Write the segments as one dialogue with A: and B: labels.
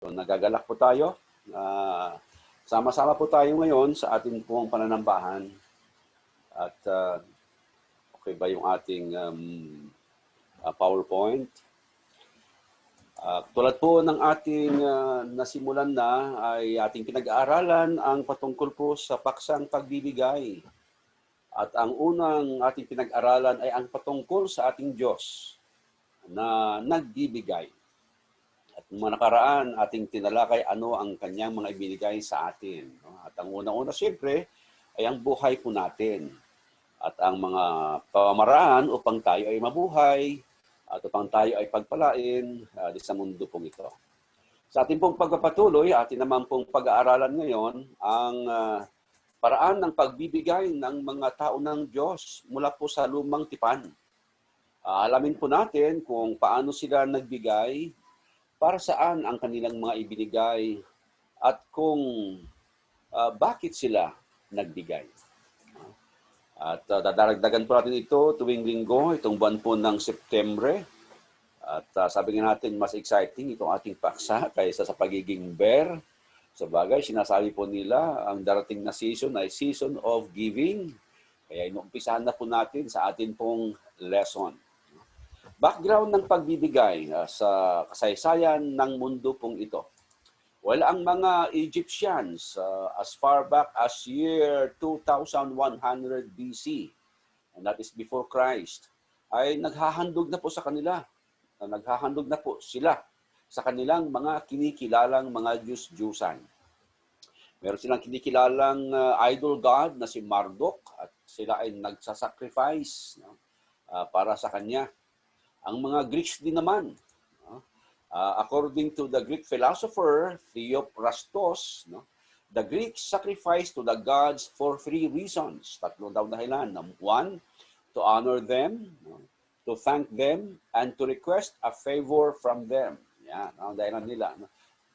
A: So, nagagalak po tayo. Sama-sama po tayo ngayon sa ating pong pananambahan. At okay ba yung ating PowerPoint? Tulad po ng ating nasimulan na ay ating pinag-aaralan ang patungkol po sa paksang pagbibigay. At ang unang ating pinag-aralan ay ang patungkol sa ating Diyos na nagbibigay. At mga nakaraan, ating tinalakay ano ang kanyang mga ibinigay sa atin. At ang unang-una siyempre ay ang buhay po natin. At ang mga pamamaraan upang tayo ay mabuhay at upang tayo ay pagpalain sa mundo pong ito. Sa ating pong pagpapatuloy, atin naman pong pag-aaralan ngayon ang paraan ng pagbibigay ng mga tao ng Diyos mula po sa lumang tipan. Alamin po natin kung paano sila nagbigay, para saan ang kanilang mga ibinigay, at kung bakit sila nagbigay. At dadaragdagan po natin ito tuwing linggo, itong buwan po ng Setyembre. At sabi nga natin, mas exciting itong ating paksa kaysa sa pagiging bear. Sa bagay, sinasabi po nila, ang darating na season ay season of giving. Kaya inuumpisahan na po natin sa atin pong lesson. Background ng pagbibigay sa kasaysayan ng mundo pong ito. Well, ang mga Egyptians as far back as year 2100 BC, and that is before Christ, ay naghahandog na po sa kanila. Naghahandog na po sila sa kanilang mga kinikilalang mga Diyos-Diyusan. Meron silang kinikilalang idol god na si Marduk at sila ay nagsasacrifice para sa kanya. Ang mga Greeks din naman, according to the Greek philosopher Theophrastus, the Greeks sacrificed to the gods for 3 reasons. Tatlong daw dahilan. 1, to honor them, to thank them, and to request a favor from them. Yan, ang dahilan nila.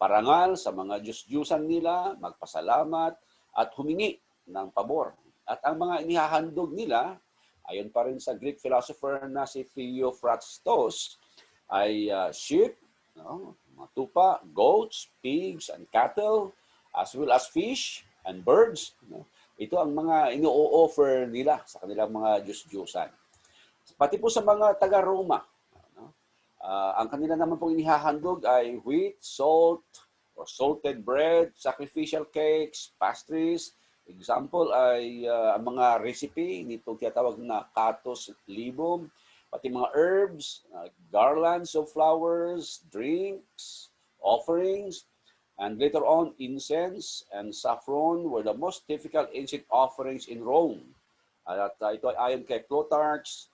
A: Parangal sa mga Diyos-Diyusan nila, magpasalamat, at humingi ng pabor. At ang mga inihahandog nila, ayon pa rin sa Greek philosopher na si Theophrastus, ay sheep, mga tupa, goats, pigs, and cattle, as well as fish and birds. Ito ang mga ino-offer nila sa kanilang mga Diyos-Diyusan. Pati po sa mga taga-Roma, ang kanila naman pong inihahandog ay wheat, salt, or salted bread, sacrificial cakes, pastries. Example ay ang mga recipe nitong tinatawag na katos libum, pati mga herbs, garlands of flowers, drinks, offerings, and later on incense and saffron were the most typical ancient offerings in Rome. At ito ay ayon kay Plutarch,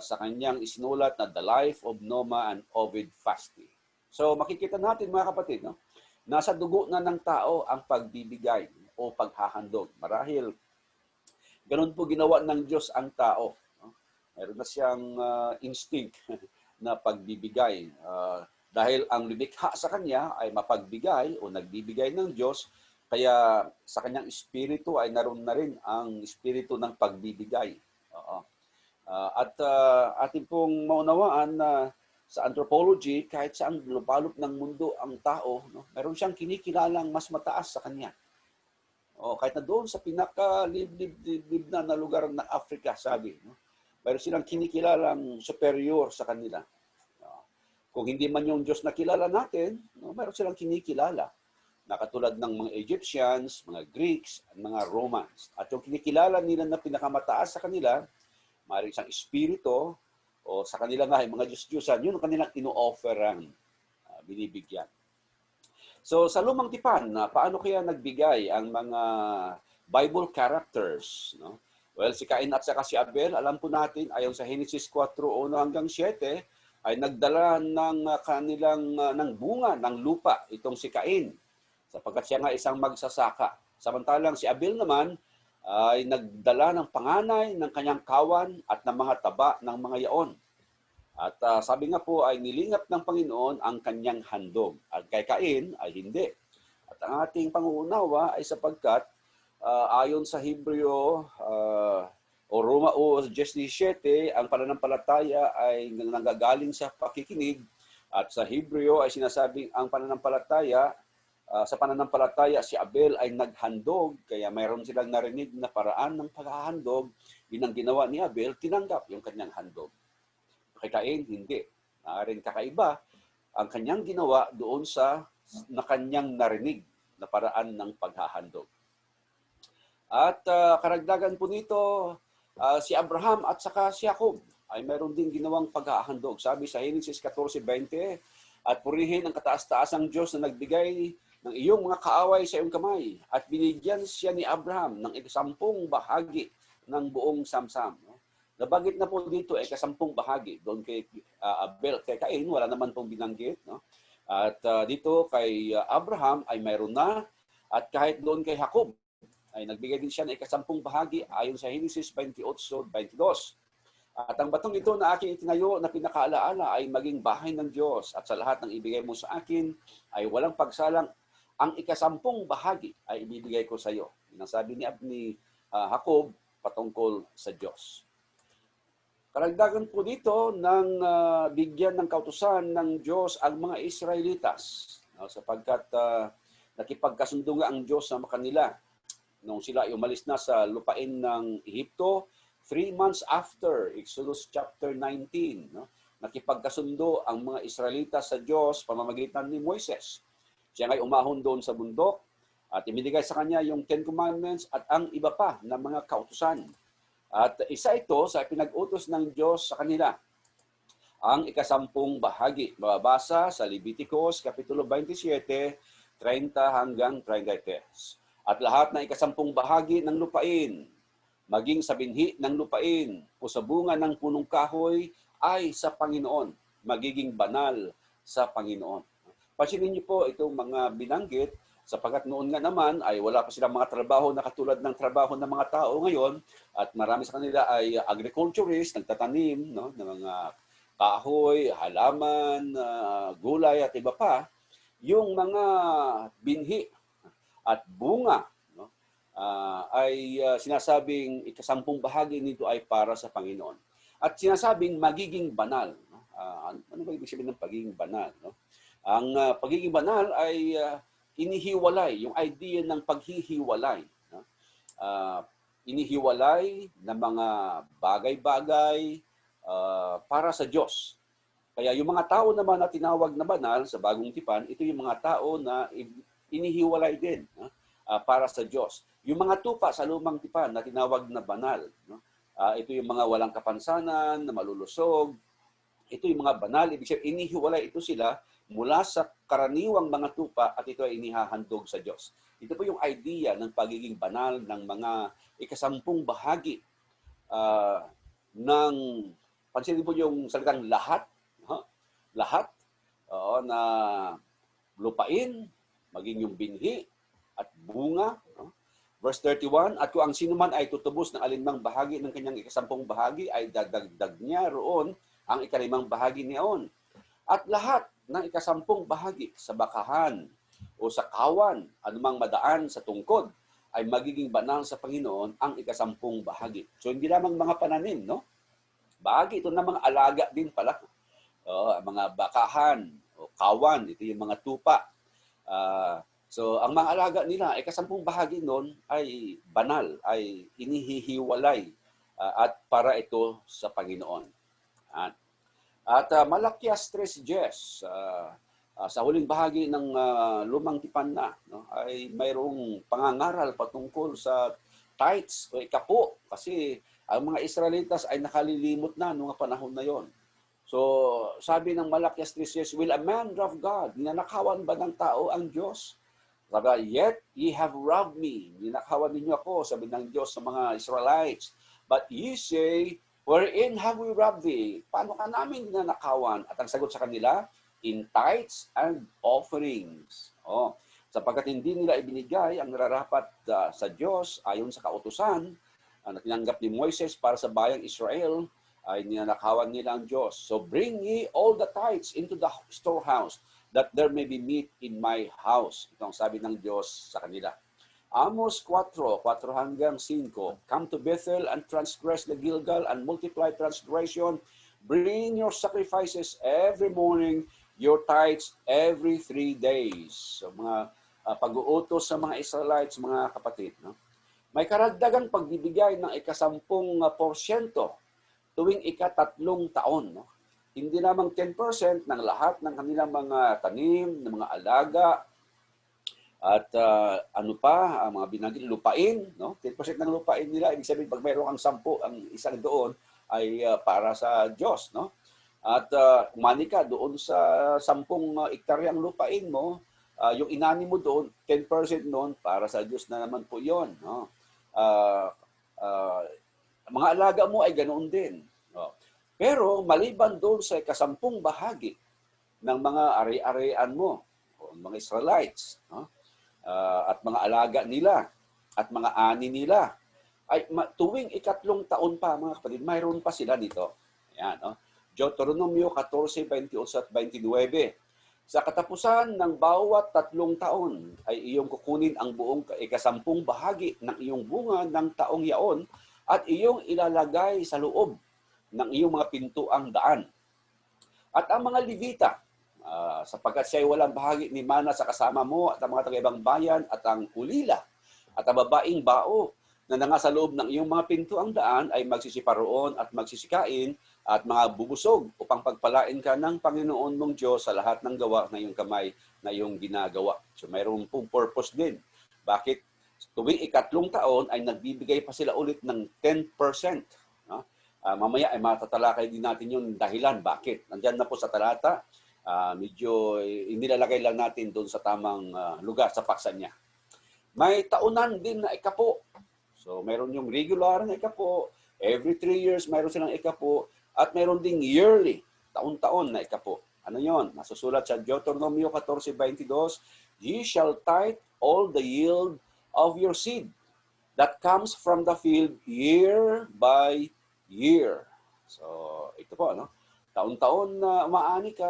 A: sa kanyang isinulat na The Life of Numa and Ovid Fasti. So makikita natin mga kapatid, nasa dugo na ng tao ang pagbibigay o paghahandog. Marahil ganun po ginawa ng Diyos ang tao. Meron na siyang instinct na pagbibigay. Dahil ang lumikha sa kanya ay mapagbigay o nagbibigay ng Diyos, kaya sa kanyang espiritu ay naroon na rin ang espiritu ng pagbibigay. At ating pong maunawaan na sa anthropology, kahit saan lubalop ng mundo ang tao, meron siyang kinikilalang mas mataas sa kanya. Kahit na doon sa pinaka-liblib na lugar ng Africa, sabi, meron silang kinikilalang superior sa kanila. Kung hindi man yung Diyos na kilala natin, meron silang kinikilala na katulad ng mga Egyptians, mga Greeks, at mga Romans. At yung kinikilala nila na pinakamataas sa kanila, maaaring isang espiritu o sa kanila nga mga Diyos-Diyusan, yun ang kanilang ino-offeran, binibigyan. So sa lumang tipan, paano kaya nagbigay ang mga Bible characters? Well, si Cain at saka si Abel, alam po natin, ayon sa Genesis 4:1 hanggang 7, ay nagdala ng kanilang ng bunga ng lupa itong si Cain, sapagkat siya nga isang magsasaka. Samantalang si Abel naman ay nagdala ng panganay ng kanyang kawan at ng mga taba ng mga yaon. At sabi nga po ay nilingap ng Panginoon ang kanyang handog. At kay Cain ay hindi. At ang ating pangunawa ay sapagkat ayon sa Hebreo o Roma 17, ang pananampalataya ay nanggagaling sa pakikinig At sa Hebreo ay sinasabing ang pananampalataya, sa pananampalataya si Abel ay naghandog, kaya mayroon silang narinig na paraan ng paghahandog. Yun ang ginawa ni Abel, tinanggap yung kanyang handog. Kay Cain, hindi. Maaaring kakaiba ang kanyang ginawa doon sa na kanyang narinig na paraan ng paghahandog. At karagdagan po nito, si Abraham at saka si Jacob ay mayroon din ginawang paghahandog. Sabi sa Genesis 14:20, at purihin ang kataas-taasang Diyos na nagbigay ng iyong mga kaaway sa iyong kamay. At binigyan siya ni Abraham ng 10 bahagi ng buong samsam. Nabanggit na po dito ay 10 bahagi. Doon kay Abel, kay Cain, wala naman pong binanggit. No? At dito kay Abraham ay mayroon na. At kahit doon kay Jacob, ay nagbigay din siya ng 10 bahagi ayon sa Genesis 28:22. At ang batong ito na aking itinayo na pinakaalaala ay maging bahay ng Diyos, at sa lahat ng ibigay mo sa akin ay walang pagsalang. Ang 10 bahagi ay ibibigay ko sa iyo. Yun ang sabi ni Jacob patungkol sa Diyos. Karagdagan po dito ng bigyan ng kautusan ng Diyos ang mga Israelitas, sapagkat nakipagkasundo nga ang Diyos sa kanila nung sila ay umalis na sa lupain ng Ehipto. 3 months after Exodus chapter 19, nakipagkasundo ang mga Israelitas sa Diyos pamamagitan ni Moises. Siya ay umahon doon sa bundok at ibinigay sa kanya yung 10 Commandments at ang iba pa na mga kautusan. At isa ito sa pinag-utos ng Diyos sa kanila. Ang 10 bahagi, mababasa sa Leviticus Kapitulo 27, 30 hanggang 33. At lahat ng 10 bahagi ng lupain, maging sa binhi ng lupain o sa bunga ng punong kahoy ay sa Panginoon, magiging banal sa Panginoon. Pansinin niyo po itong mga binanggit, sapagkat noon nga naman ay wala pa silang mga trabaho na katulad ng trabaho ng mga tao ngayon, at marami sa kanila ay agriculturist, nagtatanim ng mga kahoy, halaman, gulay at iba pa. Yung mga binhi at bunga ay sinasabing 10 bahagi nito ay para sa Panginoon. At sinasabing magiging banal. Ano ba ibig sabihin ng pagiging banal? Ang pagiging banal ay inihiwalay, yung idea ng paghihiwalay. Inihiwalay ng mga bagay-bagay para sa Diyos. Kaya yung mga tao naman na tinawag na banal sa Bagong Tipan, ito yung mga tao na inihiwalay din para sa Diyos. Yung mga tupa sa Lumang Tipan na tinawag na banal, ito yung mga walang kapansanan, na malulusog. Ito yung mga banal, ibig sabihin, inihiwalay ito sila mula sa karaniwang mga tupa at ito ay inihahandog sa Diyos. Ito po yung idea ng pagiging banal ng mga 10 bahagi ng, pansinin po yung salitang lahat, lahat na lupain, maging yung binhi at bunga. Verse 31, at kung ang sino man ay tutubos ng alinmang bahagi ng kanyang 10 bahagi, ay dadagdag niya roon ang 5 bahagi niyaon. At lahat ng 10 bahagi sa bakahan o sa kawan, anumang madaan sa tungkod, ay magiging banal sa Panginoon ang 10 bahagi. So hindi lamang mga pananim, no? Bahagi ito ng mga alaga din pala. Mga bakahan o kawan, ito yung mga tupa. So, ang mga alaga nila, 10 bahagi nun ay banal, ay inihihiwalay at para ito sa Panginoon. At Malakias 3:10, sa huling bahagi ng Lumang Tipan na, ay mayroong pangangaral patungkol sa tithes o ikapo. Kasi ang mga Israelitas ay nakalilimot na noong panahon na yon. So, sabi ng Malakias 3:10, will a man rob God? Ninanakawan ba ng tao ang Diyos? Sabi, yet ye have robbed me. Ninakawan ninyo ako, sabi ng Diyos sa mga Israelites. But ye say, wherein have we robbed thee? Paano ka namin ninanakawan? At ang sagot sa kanila, in tithes and offerings. Sapagkat hindi nila ibinigay ang nararapat sa Diyos ayon sa kautusan na tinanggap ni Moises para sa bayang Israel, ay ninanakawan nila ang Diyos. So bring ye all the tithes into the storehouse, that there may be meat in my house. Ito ang sabi ng Diyos sa kanila. Amos 4:4 hanggang 5. Come to Bethel and transgress the Gilgal and multiply transgression. Bring your sacrifices every morning. your tithes every 3 days. So mga pag-uutos sa mga Israelites, mga kapatid. No? May karagdagang pagbibigay ng ika-10% tuwing ika-3 taon. No? Hindi lamang 10% ng lahat ng kanilang mga tanim, ng mga alaga, at ano pa, ang mga binanggit, lupain. No? 10% ng lupain nila, ibig sabihin pag mayroon kang 10, ang isang doon ay para sa Diyos. No? At umani ka doon sa 10 ektaryang lupain mo, yung inani mo doon, 10% noon para sa Diyos na naman po yon. No? Mga alaga mo ay ganoon din. No? Pero maliban doon sa ika-10 bahagi ng mga ari-arian mo, o mga Israelites, no? At mga alaga nila, at mga ani nila, ay tuwing ika-3 taon pa, mga kapatid, mayroon pa sila dito. Ayan, no? Deuteronomio 14, 28 at 29. Sa katapusan ng bawat 3 taon ay iyong kukunin ang buong ika-10 bahagi ng iyong bunga ng taong yaon at iyong ilalagay sa loob ng iyong mga pintuang daan. At ang mga Levita, sapagkat siya ay walang bahagi ni mana sa kasama mo at ang mga taga-ibang bayan at ang ulila at ang babaeng bao na nasa loob ng iyong mga pintuang daan ay magsisiparoon at magsisikain at mga bubusog upang pagpalain ka ng Panginoon mong Diyos sa lahat ng gawa na iyong kamay na iyong ginagawa. So mayroon pong purpose din. Bakit tuwing ika-3 taon ay nagbibigay pa sila ulit ng 10%? No? Mamaya ay matatalakay din natin yung dahilan. Bakit? Nandiyan na po sa talata. Medyo inilalagay lang natin doon sa tamang lugar sa paksa niya. May taunan din na ikapo. So mayroon yung regular na ikapo. Every 3 years mayroon silang ikapo. At mayroon ding yearly, taon-taon na ikapo. Ano yon? Nasusulat sa Deuteronomio 14:22, ye shall tithe all the yield of your seed that comes from the field year by year. So, ito po, ano? Taon-taon na umaani ka,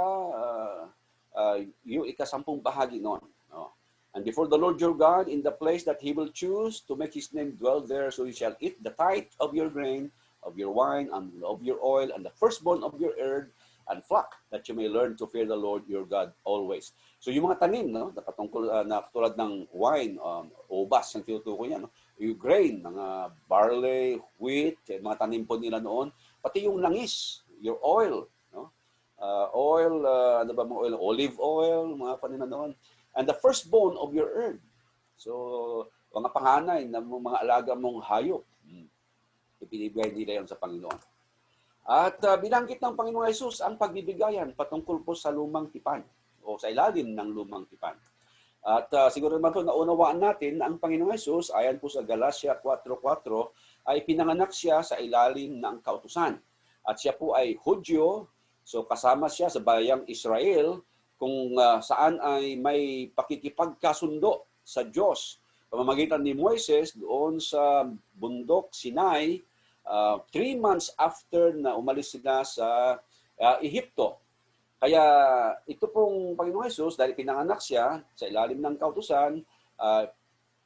A: yung ika-10 bahagi noon. No? And before the Lord your God, in the place that He will choose to make His name dwell there, so you shall eat the tithe of your grain, of your wine, and of your oil, and the firstborn of your herd and flock, that you may learn to fear the Lord your God always. So yung mga tanim, no, nakatungkol na katulad ng wine, ubas, ang tinutukoy niya, no, yung grain, mga barley, wheat, mga tanim po nila noon, pati yung langis, your oil, no, oil, ano ba mga oil, olive oil, mga panin noon, and the firstborn of your herd. So mga panganay na mga alaga mong hayop, ibinibigay nila yon sa Panginoon. At binanggit ng Panginoong Hesus ang pagbibigayan patungkol po sa lumang tipan o sa ilalim ng lumang tipan. At siguro naman po naunawaan natin na ang Panginoong Hesus, ayon po sa Galatia 4:4, ay pinanganak siya sa ilalim ng kautusan. At siya po ay Hudyo, so kasama siya sa bayang Israel kung saan ay may pakikipagkasundo sa Diyos. Pamamagitan ni Moises doon sa bundok Sinai, 3 months after na umalis sila sa Ehipto. Kaya ito pong Panginoong Hesus, dahil pinanganak siya sa ilalim ng kautusan,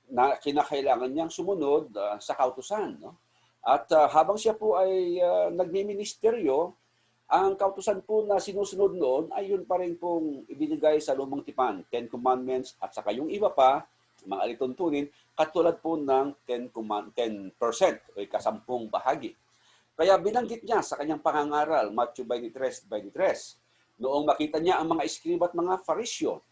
A: na kinakailangan niyang sumunod sa kautusan. No? At habang siya po ay nagmiministeryo, ang kautusan po na sinusunod noon ay yun pa rin pong ibinigay sa lumang tipan, 10 Commandments, at saka yung iba pa, mga alituntunin, katulad po ng 10% o ika-10 bahagi. Kaya binanggit niya sa kanyang pangangaral, Matthew 23:23, noong makita niya ang mga eskriba at mga farisyo.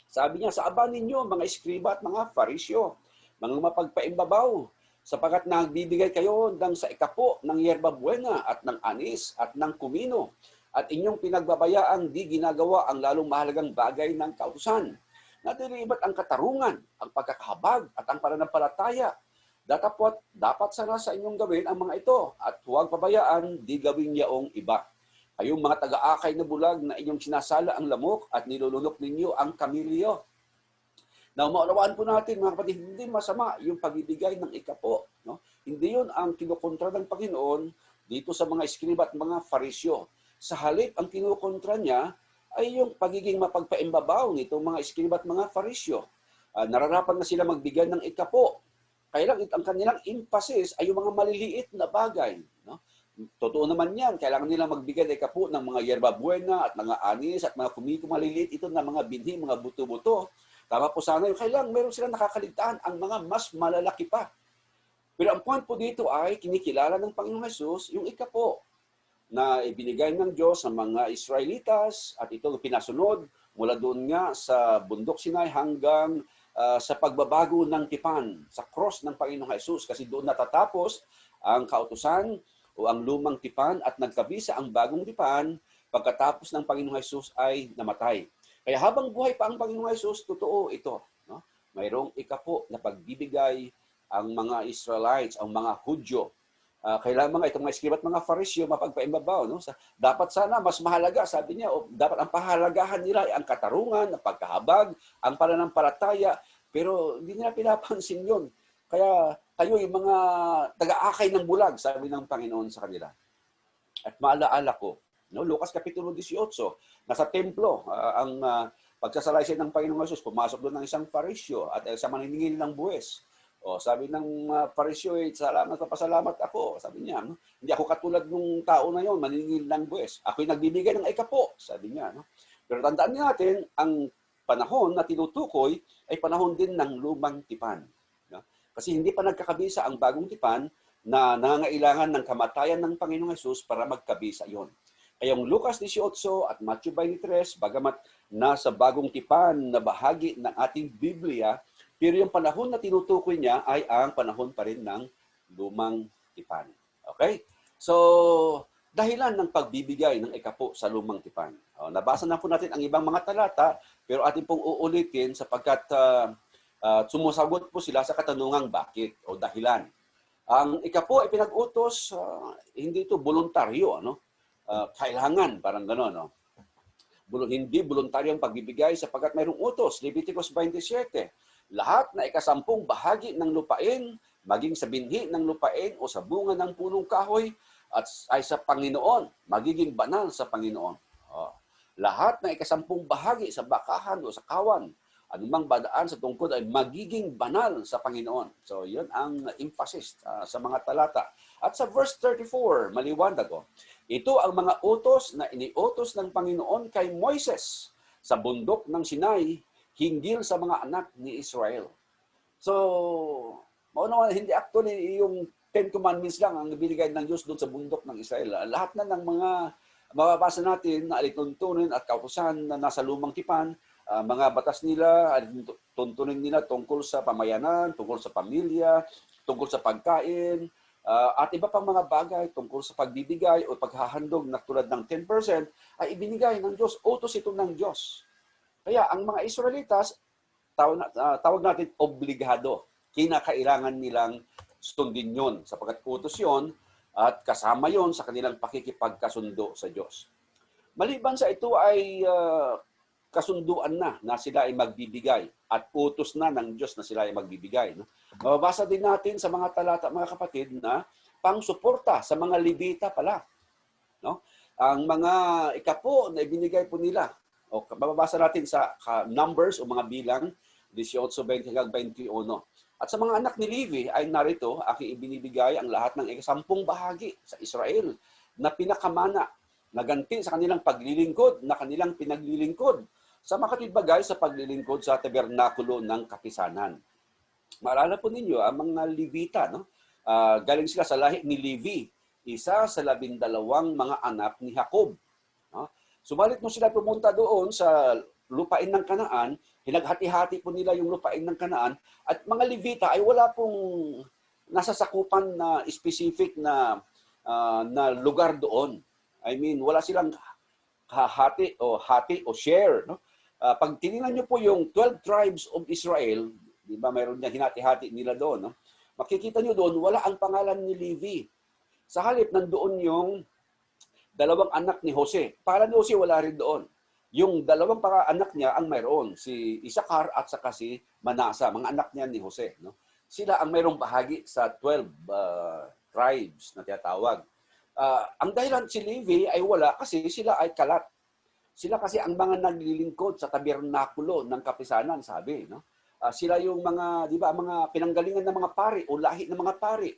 A: Sabi niya, sa aba ninyo, mga eskriba at mga farisyo, mga mapagpaimbabaw, sapagkat nagbibigay kayo sa ikapo ng yerba buena at ng anis at ng kumino, at inyong pinagbabayaang di ginagawa ang lalong mahalagang bagay ng kautusan. Natilibat ang katarungan, ang pagkakahabag at ang pananampalataya. Dapat sana sa inyong gawin ang mga ito at huwag pabayaan di gawing yaong iba. Kayong mga taga-akay na bulag na inyong sinasala ang lamok at nilulunok ninyo ang kamilyo. Now, maunawaan po natin mga kapatid, hindi masama yung pagbibigay ng ikapo. No? Hindi yun ang kinukontra ng Panginoon dito sa mga eskriba at mga farisyo. Sa halip, ang kinukontra niya ay yung pagiging mapagpaimbabaw nitong mga eskriba at mga farisyo. Nararapat na sila magbigay ng ikapo. Kaya lang, ang kanilang emphasis ay yung mga maliliit na bagay. No? Totoo naman yan. Kailangan nila magbigay ng ikapo ng mga yerba buena at mga anis at mga kumiko maliliit. Ito na mga binhi, mga buto-buto. Tama po sana yun. Kailangan meron silang nakakaligtaan ang mga mas malalaki pa. Pero ang point po dito ay kinikilala ng Panginoong Hesus yung ikapo na ibinigay ng Diyos sa mga Israelitas at ito pinasunod mula doon nga sa bundok Sinai hanggang sa pagbabago ng tipan, sa cross ng Panginoong Hesus. Kasi doon natatapos ang kautusan o ang lumang tipan at nagkabisa ang bagong tipan pagkatapos ng Panginoong Hesus ay namatay. Kaya habang buhay pa ang Panginoong Hesus, totoo ito. No? Mayroong ikapo na pagbibigay ang mga Israelites, ang mga Hudyo. Kailangan mga itong mga eskriba at mga Fariseo mapagpaimbabaw. No? Dapat sana mas mahalaga, sabi niya, o dapat ang pahalagahan nila ay ang katarungan, ang pagkahabag, ang pananampalataya, pero hindi nila pinapansin yun. Kaya kayo yung mga taga-akay ng bulag, sabi ng Panginoon sa kanila. At maalaala ko, no, Lucas Kapitulo 18, nasa templo, ang pagsasalaysay ng Panginoong Hesus, pumasok doon ng isang Fariseo at isang maniningil ng buwes. O, sabi ng Fariseo, salamat, papasalamat ako. Sabi niya, no? Hindi ako katulad ng tao na yon, maniningil ng buwes. Ako'y nagbibigay ng ikapo, sabi niya. No? Pero tandaan natin, ang panahon na tinutukoy ay panahon din ng lumang tipan. No? Kasi hindi pa nagkakabisa ang bagong tipan na nangangailangan ng kamatayan ng Panginoong Hesus para magkabisa yon. Kaya yung Lucas 18 at Matthew 23, bagamat nasa bagong tipan na bahagi ng ating Biblia, pero yung panahon na tinutukoy niya ay ang panahon pa rin ng lumang tipan. Okay? So, dahilan ng pagbibigay ng ikapo sa lumang tipan. Nabasa na po natin ang ibang mga talata, pero atin pong uulitin sapagkat sumusagot po sila sa katanungang bakit o dahilan. Ang ikapo ay pinag-utos, hindi ito voluntaryo, ano? Kailangan, parang gano'n, no? Hindi voluntaryo ang pagbibigay sapagkat mayroong utos, Leviticus 27. Lahat na ikasampung bahagi ng lupain, maging sa binhi ng lupain o sa bunga ng punong kahoy, at ay sa Panginoon, magiging banal sa Panginoon. Lahat na ikasampung bahagi sa bakahan o sa kawan, anumang badaan sa tungkod ay magiging banal sa Panginoon. So, yun ang emphasis sa mga talata. At sa verse 34, maliwanag ko, ito ang mga utos na iniutos ng Panginoon kay Moises sa bundok ng Sinai, hinggil sa mga anak ni Israel. So, maunawa, hindi actually yung 10 Commandments lang ang binigay ng Diyos doon sa bundok ng Israel. Lahat na ng mga mababasa natin na alituntunin at kautusan na nasa lumang tipan, mga batas nila, tuntunin nila tungkol sa pamayanan, tungkol sa pamilya, tungkol sa pagkain, at iba pang mga bagay tungkol sa pagbibigay o paghahandog na tulad ng 10% ay ibinigay ng Diyos, utos ito ng Diyos. Kaya ang mga Israelitas, tawag natin obligado. Kinakailangan nilang sundin yun sapagkat utos yun at kasama yon sa kanilang pakikipagkasundo sa Diyos. Maliban sa ito ay kasunduan na sila ay magbibigay at utos na ng Diyos na sila ay magbibigay. No? Mababasa din natin sa mga talata, mga kapatid, na pangsuporta sa mga Levita pala. No? Ang mga ikapo na ibinigay po nila, o mababasa natin sa Numbers o mga bilang 18:20 hanggang 21. At sa mga anak ni Levi ay narito, aking ibinibigay ang lahat ng ikasampung bahagi sa Israel na pinakamana, na ganti sa kanilang paglilingkod, na kanilang pinaglilingkod sa makatibagay sa paglilingkod sa tabernakulo ng kapisanan. Maalala po ninyo, ang mga Levita, no? Galing sila sa lahi ni Levi, isa sa 12 mga anak ni Jacob. No? Subalit nung sila pumunta doon sa lupain ng Kanaan, hinaghati-hati po nila yung lupain ng Kanaan, at mga Levita ay wala pong nasasakupan na specific na lugar doon. I mean, wala silang hati o share. No? Pag tinignan niyo po yung 12 tribes of Israel, di ba mayroon niya hinati-hati nila doon, no? Makikita niyo doon, wala ang pangalan ni Levi. Sa halip, nandoon yung dalawang anak ni Jose. Pangalan ni Jose, wala rin doon. Yung dalawang anak niya ang mayroon, si Isakar at saka si Manasa, mga anak niya ni Jose. No? Sila ang mayroong bahagi sa 12 tribes na tinatawag. Ang dahilan si Levi ay wala kasi sila ay kalat. Sila kasi ang mga naglilingkod sa tabernakulo ng kapisanan, sabi. No? Sila yung mga, di ba, mga pinanggalingan ng mga pari o lahi ng mga pari.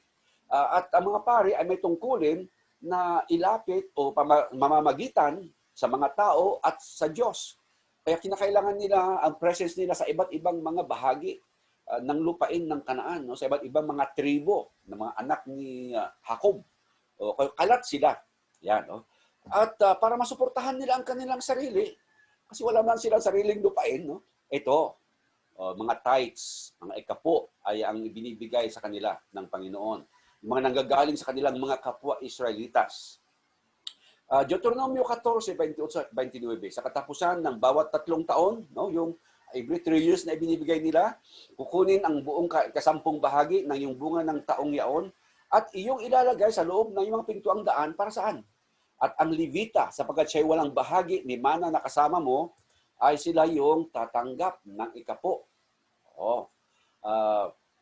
A: At ang mga pari ay may tungkulin na ilapit o mamamagitan sa mga tao at sa Diyos. Kaya kinakailangan nila ang presence nila sa iba't ibang mga bahagi ng lupain ng Kanaan, no? Sa iba't ibang mga tribo ng mga anak ni Jacob. O kalat sila. Yan, no? At para masuportahan nila ang kanilang sarili, kasi wala man silang sariling lupain, no? Ito, mga tithes, mga ikapo ay ang ibinibigay sa kanila ng Panginoon. Yung mga nanggagaling sa kanilang mga kapwa Israelitas. Deuteronomio 14:28-29, sa katapusan ng bawat 3 taon, no, yung every 3 years na ibinibigay nila, kukunin ang buong kasampung bahagi ng yung bunga ng taong yaon at iyong ilalagay sa loob ng mga pintuang daan para saan? At ang Levita, sapagkat siya'y walang bahagi ni mana na kasama mo, ay sila yung tatanggap ng ikapo.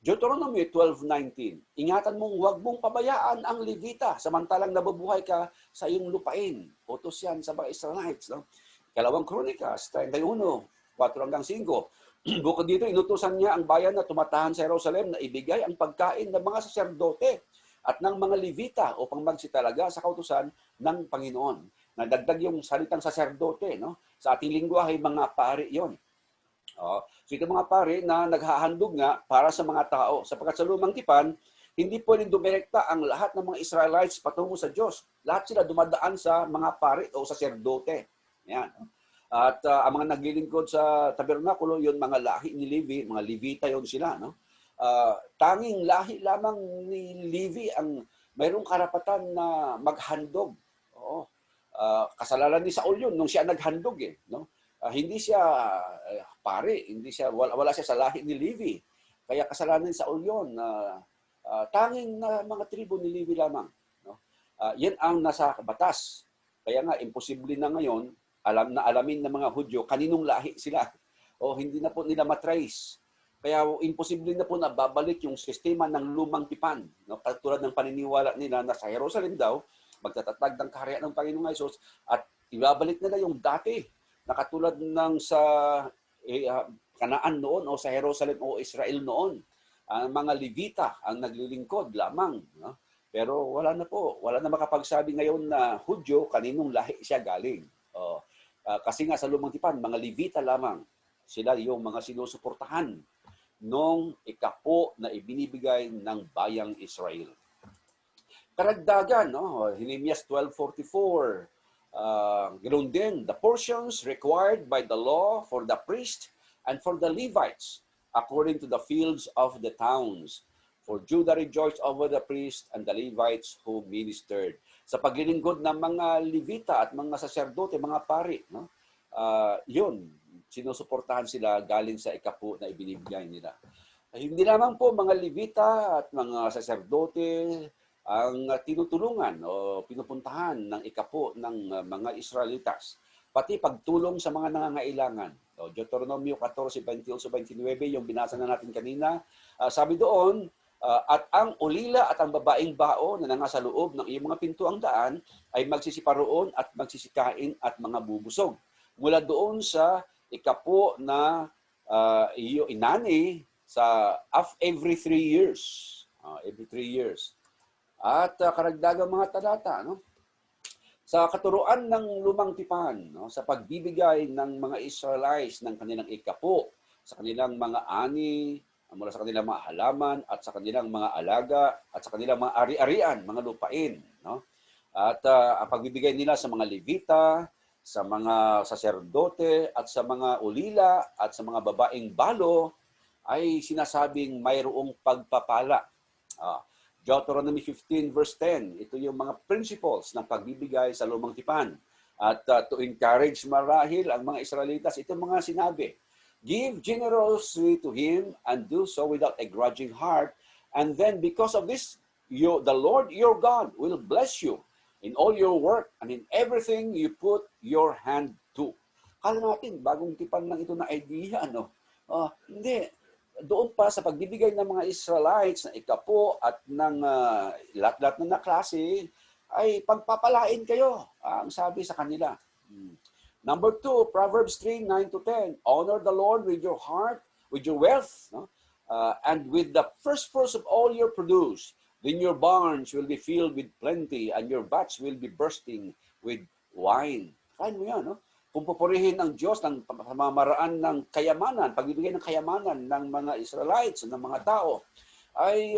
A: Deuteronomy 12:19. Ingatan mong huwag mong pabayaan ang Levita samantalang nabubuhay ka sa iyong lupain. Utos yan sa mga Israelites. No? Ikalawang Kronikas 31:4-5. Bukod dito, inutusan niya ang bayan na tumatahan sa Jerusalem na ibigay ang pagkain ng mga saserdote at ng mga Levita upang magsitalaga sa kautusan ng Panginoon. Nadagdag yung salitang saserdote, no? Sa ating lingwahe, mga pari yon. So ito mga pari na naghahandog nga para sa mga tao. Sapagkat sa lumang tipan, hindi pwedeng dumirekta ang lahat ng mga Israelites patungo sa Diyos. Lahat sila dumadaan sa mga pari o saserdote. Yan. At ang mga naglilingkod sa tabernakulo, yun mga lahi ni Levi, mga Levita yon sila. No? Tanging lahi lamang ni Levi ang mayroong karapatan na maghandog. Kasalanan ni Saul yun nung siya naghandog no? Hindi siya pare, hindi siya wala siya sa lahi ni Levi. Kaya kasalanan ni Saul yun tanging na mga tribo ni Levi lamang, no? Yan ang nasa batas. Kaya nga imposible na ngayon alamin ng mga Hudyo kaninong lahi sila. Hindi na po nila matrace. Kaya imposible na po na babalik yung sistema ng lumang tipan, no? Katulad ng paniniwala nila na sa Jerusalem daw magtatatag ng kaharian ng Panginoong Hesus at ibabalik nila yung dati na katulad ng sa Kanaan noon o sa Jerusalem o Israel noon. Ang mga Levita ang naglilingkod lamang. No? Pero wala na makapagsabi ngayon na Hudyo kaninong lahi siya galing. Kasi nga sa lumang tipan, mga Levita lamang. Sila yung mga sinusuportahan nung ikapo na ibinibigay ng bayang Israel. Karagdagan, no? Nehemias 12:44. Ganoon din, the portions required by the law for the priest and for the Levites, according to the fields of the towns. For Judah rejoiced over the priest and the Levites who ministered. Sa paglilingkod ng mga Levita at mga saserdote, mga pari, no? Yun, sinusuportahan sila galing sa ikapo na ibinibigay nila. Hindi lamang po mga Levita at mga saserdote ang tinutulungan o pinupuntahan ng ikapo ng mga Israelitas. Pati pagtulong sa mga nangangailangan. Deuteronomio 14:28-29, yung binasa na natin kanina. Sabi doon, at ang ulila at ang babaeng bao na nasa loob ng iyong mga pintuang daan ay magsisiparoon at magsisikain at mga bubusog. Mula doon sa ikapo na iyo inani sa every 3 years. Every 3 years. At karagdagang mga talata, no? Sa katuruan ng lumang tipan, no? Sa pagbibigay ng mga Israelites ng kanilang ikapo, sa kanilang mga ani, mula sa kanilang mga halaman, at sa kanilang mga alaga, at sa kanilang mga ari-arian, mga lupain. No? At ang pagbibigay nila sa mga Levita, sa mga saserdote, at sa mga ulila, at sa mga babaeng balo, ay sinasabing mayroong pagpapala. Deuteronomy 15:10, ito yung mga principles ng pagbibigay sa lumang tipan. At to encourage marahil ang mga Israelitas, ito mga sinabi, give generously to him and do so without a grudging heart. And then because of this, the Lord your God will bless you in all your work and in everything you put your hand to. Kala natin, bagong tipan lang ito na idea, no? Hindi. Doon pa sa pagbibigay ng mga Israelites na ikapo at ng lahat-lahat na klase, ay pagpapalain kayo, ang sabi sa kanila. Number 2, Proverbs 3:9-10. Honor the Lord with your heart, with your wealth, no? And with the first fruits of all your produce. Then your barns will be filled with plenty, and your vats will be bursting with wine. Kain mo yan, no? Kung pupurihin ng Diyos ng pamamaraan ng kayamanan, pagbibigay ng kayamanan ng mga Israelites, ng mga tao, ay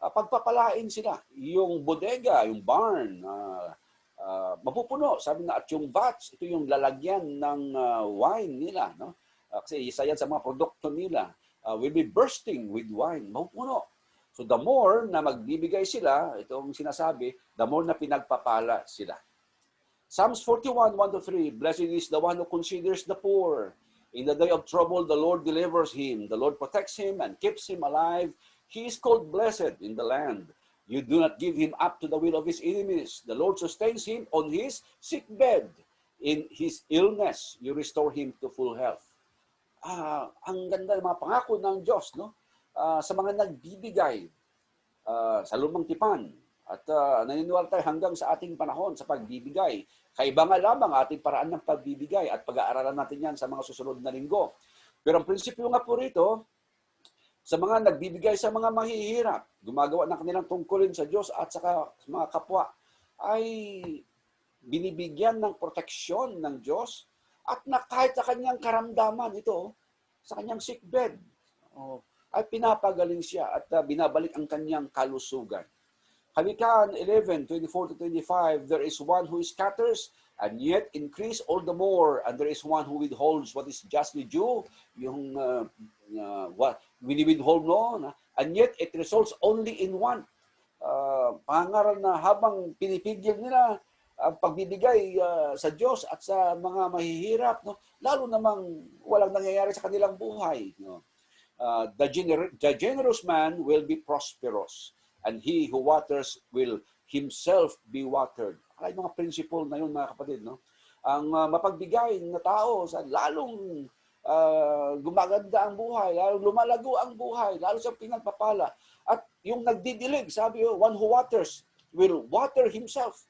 A: pagpapalain sila. Yung bodega, yung barn, mapupuno. Sabi na, at yung vats, ito yung lalagyan ng wine nila. No? Kasi isa yan sa mga produkto nila. Will be bursting with wine. Mapupuno. So the more na magbibigay sila, itong sinasabi, the more na pinagpapala sila. Psalms 41, 1-3, Blessed is the one who considers the poor. In the day of trouble, the Lord delivers him. The Lord protects him and keeps him alive. He is called blessed in the land. You do not give him up to the will of his enemies. The Lord sustains him on his sick bed. In his illness, you restore him to full health. Ang ganda ng mga pangako ng Diyos, no? Sa mga nagbibigay sa lumang tipan. At naniniwala tayo hanggang sa ating panahon sa pagbibigay. Kaiba nga lamang ating paraan ng pagbibigay at pag-aaralan natin yan sa mga susunod na linggo. Pero ang prinsipyo nga po rito, sa mga nagbibigay sa mga mahihirap, gumagawa ng kanilang tungkulin sa Diyos at sa mga kapwa, ay binibigyan ng proteksyon ng Diyos at na kahit sa kanyang karamdaman ito, sa kanyang sickbed, ay pinapagaling siya at binabalik ang kanyang kalusugan. Kawikaan 11:24-25, there is one who scatters and yet increase all the more, and there is one who withholds what is justly due, yung what wini-withhold no, and yet it results only in one. Pangaral na habang pinipigil nila ang pagbibigay sa Diyos at sa mga mahihirap, no, lalo namang walang nangyayari sa kanilang buhay. No. The generous man will be prosperous, and he who waters will himself be watered. Ay mga principle na yun, mga kapatid. No? Ang mapagbigay na tao, lalong gumaganda ang buhay, lalong lumalago ang buhay, lalo sa pinagpapala. At yung nagdidilig, sabi yo, one who waters will water himself.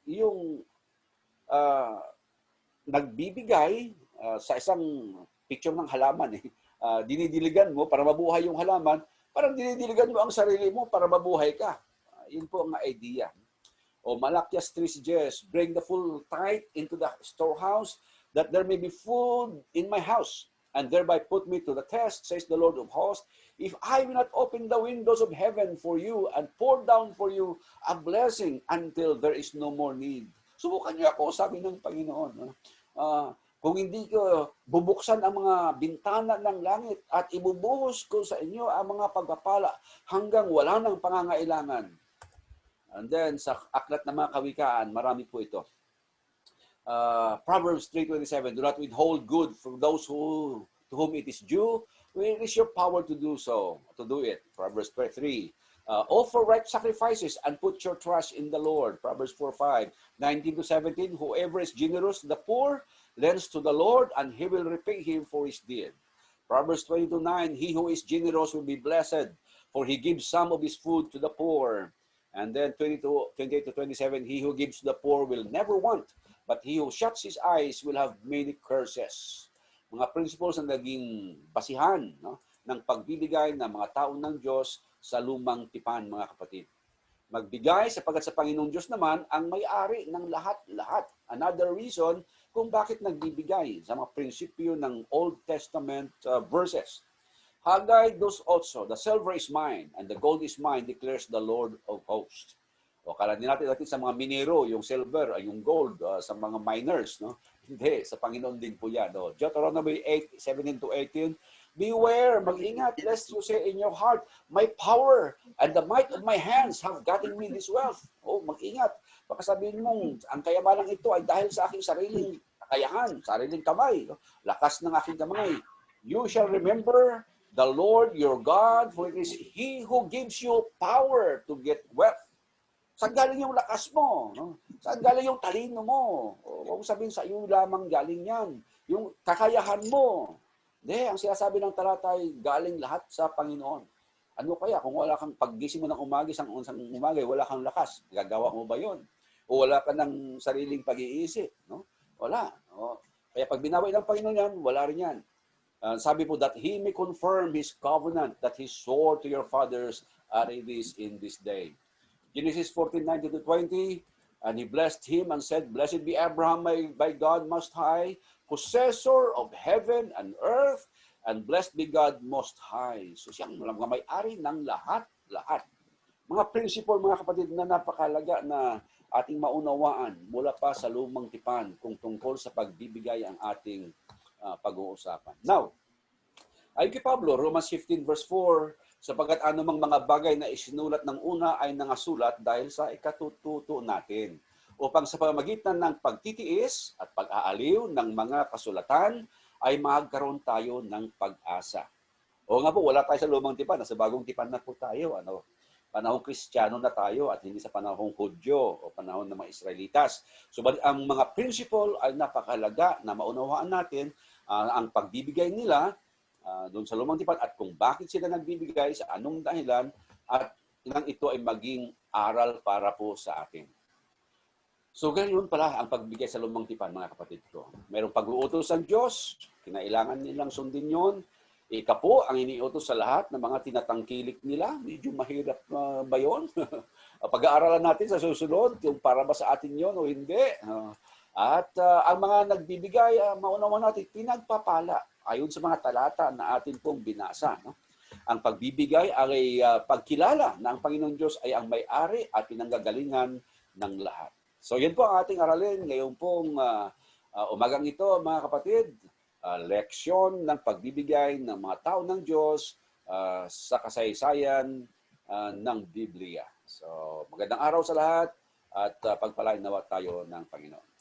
A: Yung nagbibigay sa isang picture ng halaman, dinidiligan mo para mabuhay yung halaman, parang dinidiligan mo ang sarili mo para mabuhay ka. Yun po ang idea. O Malakias 3:6, bring the full tithe into the storehouse, that there may be food in my house, and thereby put me to the test, says the Lord of hosts, if I will not open the windows of heaven for you and pour down for you a blessing until there is no more need. Subukan niyo ako, sabi ng Panginoon. Kung hindi ko bubuksan ang mga bintana ng langit at ibubuhos ko sa inyo ang mga pagpapala hanggang wala nang pangangailangan. And then sa aklat ng mga kawikaan, marami po ito. Proverbs 3:27, do not withhold good from those to whom it is due. Where is your power to do so, to do it? Proverbs 3. Offer right sacrifices and put your trust in the Lord. Proverbs 4:5, 19-17, whoever is generous to the poor lends to the Lord, and he will repay him for his deed. Proverbs 22:9, he who is generous will be blessed, for he gives some of his food to the poor. And then 28-27, he who gives to the poor will never want, but he who shuts his eyes will have many curses. Mga principles na naging basihan, no, ng pagbibigay ng mga tao ng Diyos sa lumang tipan, mga kapatid. Magbigay sapagkat sa Panginoong Diyos naman ang may-ari ng lahat-lahat. Another reason kung bakit nagbibigay sa mga prinsipyo ng Old Testament verses. Haggai 2:8, the silver is mine and the gold is mine, declares the Lord of hosts. O kala din natin sa mga minero, yung silver, yung gold, sa mga miners, no? Hindi, sa Panginoon din po yan. No? Deuteronomy 8:17-18, beware, mag-ingat, lest you say in your heart, my power and the might of my hands have gotten me this wealth. O, mag-ingat. Baka sabihin mong, ang kayamanang ito ay dahil sa aking sariling kakayahan, sariling kamay, no? Lakas ng aking kamay. You shall remember the Lord your God, for it is He who gives you power to get wealth. Saan galing yung lakas mo? No? Saan galing yung talino mo? Huwag sabihin sa iyo lamang galing yan. Yung kakayahan mo. Hindi, ang sinasabi ng talata ay galing lahat sa Panginoon. Ano kaya kung wala kang paggising mo ng umaga, wala kang lakas, gagawa mo ba yun? O wala ka ng sariling pag-iisip? No? Wala. No? Kaya pag binaway ng Panginoon yan, wala rin yan. Sabi po that He may confirm His covenant that He swore to your fathers as it is in this day. Genesis 14:19-20, and he blessed him and said, Blessed be Abraham by God Most High, possessor of heaven and earth, and blessed be God Most High. So siyang may-ari ng lahat. Mga principle, mga kapatid, na napakalaga na ating maunawaan mula pa sa lumang tipan kung tungkol sa pagbibigay ang ating pag-uusapan. Now, ayon kay Pablo, Romans 15 verse 4, sapagkat anumang mga bagay na isinulat ng una ay nangasulat dahil sa ikatututo natin, upang sa pamamagitan ng pagtitiis at pag-aaliw ng mga kasulatan ay magkaroon tayo ng pag-asa. O nga po, wala tayo sa lumang tipan, nasa bagong tipan na po tayo. Panahong Kristiyano na tayo at hindi sa panahong Hudyo o panahon ng mga Israelitas. Subalit ang mga principle ay napakalaga na maunawaan natin ang pagbibigay nila doon sa lumang tipan at kung bakit sila nagbibigay, sa anong dahilan, at nang ito ay maging aral para po sa atin. So ganyan pala ang pagbigay sa lumang tipan, mga kapatid ko. Mayroong pag-uutos ng Diyos, kinailangan nilang sundin yon. Ika po ang iniutos sa lahat ng mga tinatangkilik nila. Medyo mahirap ba yun? Pag-aaralan natin sa susunod kung para ba sa atin yon o hindi. At ang mga nagbibigay, maunawa natin, pinagpapala ayon sa mga talata na atin pong binasa. No? Ang pagbibigay ay pagkilala na ang Panginoon Diyos ay ang may-ari at pinanggagalingan ng lahat. So yan po ang ating aralin ngayon pong umagang ito, mga kapatid. Leksyon ng pagbibigay ng mga tao ng Diyos sa kasaysayan ng Biblia. So magandang araw sa lahat at pagpalain nawa tayo ng Panginoon.